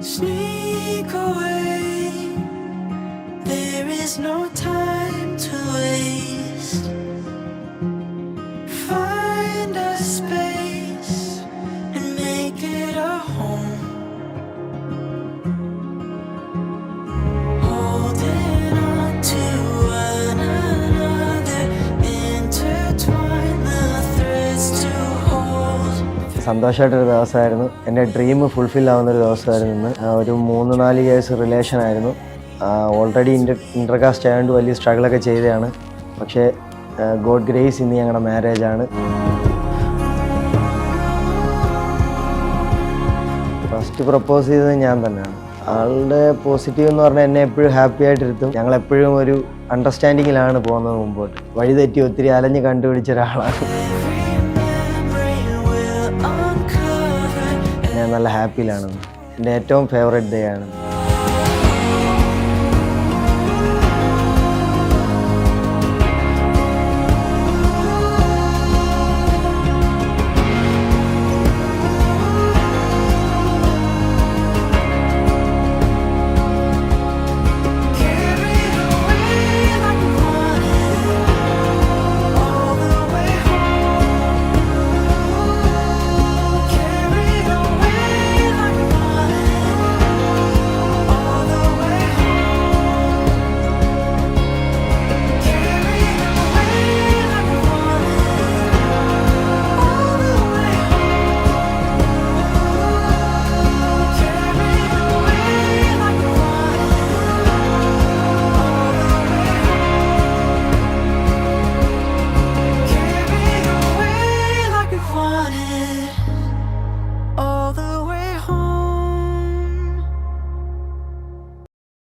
Sneak away. There is no time to waste. Find a space and make it a home. Holding on to one another, intertwine the threads to hold. സന്തോഷമായിട്ടൊരു ദിവസമായിരുന്നു. എൻ്റെ dream fulfil ആവുന്നൊരു ദിവസമായിരുന്നു ഇന്ന്. ഒരു 3-4 years relation ആയിരുന്നു. Already intercaste ആയതുകൊണ്ട് വലിയ സ്ട്രഗിളൊക്കെ ചെയ്തതാണ്. പക്ഷേ ഗോഡ് ഗ്രേസ് ഇന്ന് ഞങ്ങളുടെ മാരേജാണ്. ഫസ്റ്റ് പ്രപ്പോസ് ചെയ്തത് ഞാൻ തന്നെയാണ്. ആളുടെ പോസിറ്റീവ് എന്ന് പറഞ്ഞാൽ എന്നെ എപ്പോഴും ഹാപ്പി ആയിട്ടിരുത്തും. ഞങ്ങളെപ്പോഴും ഒരു അണ്ടർസ്റ്റാൻഡിങ്ങിലാണ് പോകുന്നത് മുമ്പോട്ട്. വഴിതെറ്റി ഒത്തിരി അലഞ്ഞ് കണ്ടുപിടിച്ച ഒരാളാണ്. ഞാൻ നല്ല ഹാപ്പിയിലാണ്. എൻ്റെ ഏറ്റവും ഫേവറേറ്റ് ഡേ ആണ്.